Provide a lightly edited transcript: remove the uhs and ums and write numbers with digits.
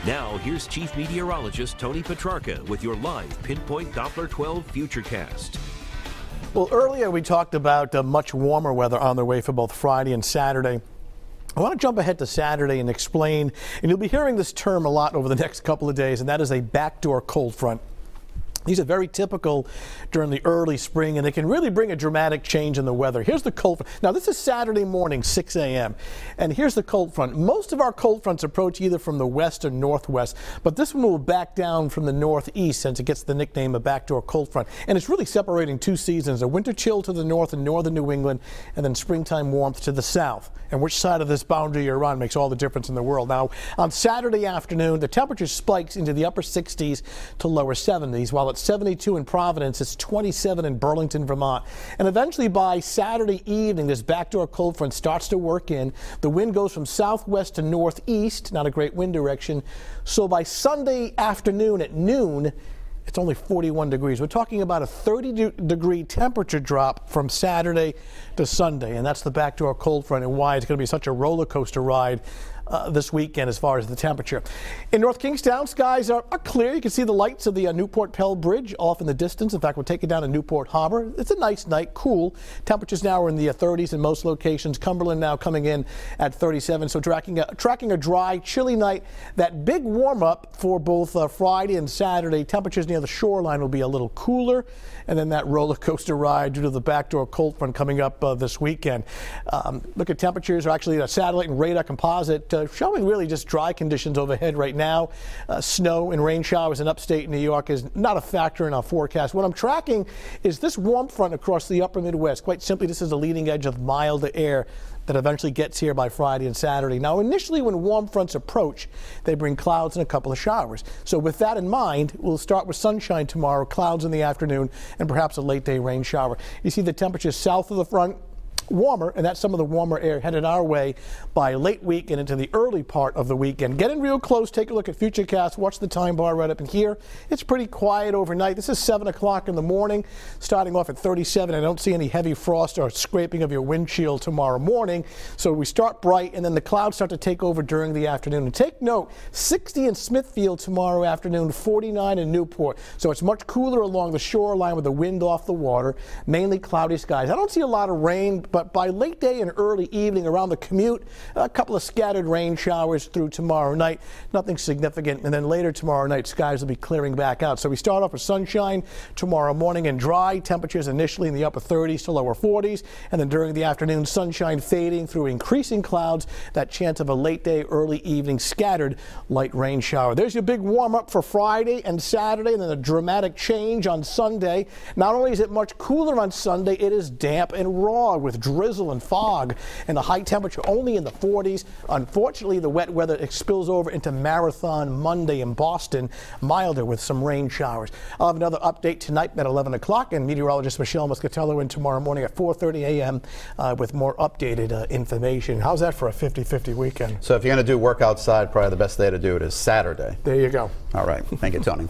Now, here's Chief Meteorologist Tony Petrarca with your live Pinpoint Doppler 12 Futurecast. Well, earlier we talked about much warmer weather on the way for both Friday and Saturday. I want to jump ahead to Saturday and explain, and you'll be hearing this term a lot over the next couple of days, and that is a backdoor cold front. These are very typical during the early spring, and they can really bring a dramatic change in the weather. Here's the cold front. Now, this is Saturday morning, 6 a.m., and here's the cold front. Most of our cold fronts approach either from the west or northwest, but this one will back down from the northeast since it gets the nickname of backdoor cold front. And it's really separating two seasons, a winter chill to the north and northern New England, and then springtime warmth to the south. And which side of this boundary you're on makes all the difference in the world. Now, on Saturday afternoon, the temperature spikes into the upper 60s to lower 70s, while it's 72 in Providence, it's 27 in Burlington, Vermont. And eventually by Saturday evening, this backdoor cold front starts to work in. The wind goes from southwest to northeast, not a great wind direction. So by Sunday afternoon at noon, it's only 41 degrees. We're talking about a 30-degree temperature drop from Saturday to Sunday, and that's the backdoor cold front and why it's going to be such a roller coaster ride this weekend as far as the temperature. In North Kingstown, skies are clear. You can see the lights of the Newport Pell Bridge off in the distance. In fact, we'll take it down to Newport Harbor. It's a nice night, cool. Temperatures now are in the 30s in most locations. Cumberland now coming in at 37, so tracking a dry, chilly night. That big warm-up for both Friday and Saturday. Temperatures near the shoreline will be a little cooler, and then that roller coaster ride due to the backdoor cold front coming up this weekend. Look at temperatures, or actually a satellite and radar composite showing really just dry conditions overhead right now. Snow and rain showers in upstate New York is not a factor in our forecast. What I'm tracking is this warm front across the upper Midwest. Quite simply, this is the leading edge of milder air that eventually gets here by Friday and Saturday. Now, initially when warm fronts approach, they bring clouds and a couple of showers. So with that in mind, we'll start with sunshine tomorrow, clouds in the afternoon, and perhaps a late day rain shower. You see the temperatures south of the front warmer, and that's some of the warmer air headed our way by late week and into the early part of the weekend. Get in real close, take a look at Futurecast, watch the time bar right up in here. It's pretty quiet overnight. This is 7 o'clock in the morning, starting off at 37. I don't see any heavy frost or scraping of your windshield tomorrow morning. So we start bright, and then the clouds start to take over during the afternoon. And take note, 60 in Smithfield tomorrow afternoon, 49 in Newport. So it's much cooler along the shoreline with the wind off the water, mainly cloudy skies. I don't see a lot of rain, but by late day and early evening around the commute, a couple of scattered rain showers through tomorrow night. Nothing significant. And then later tomorrow night, skies will be clearing back out. So we start off with sunshine tomorrow morning and dry. Temperatures initially in the upper 30s to lower 40s. And then during the afternoon, sunshine fading through increasing clouds. That chance of a late day, early evening, scattered light rain shower. There's your big warm up for Friday and Saturday, and then a dramatic change on Sunday. Not only is it much cooler on Sunday, it is damp and raw with drizzle and fog, and the high temperature only in the 40s. Unfortunately, the wet weather spills over into Marathon Monday in Boston, milder with some rain showers. I'll have another update tonight at 11 o'clock, and meteorologist Michelle Muscatello in tomorrow morning at 4:30 a.m. With more updated information. How's that for a 50-50 weekend? So if you're going to do work outside, probably the best day to do it is Saturday. There you go. All right. Thank you, Tony.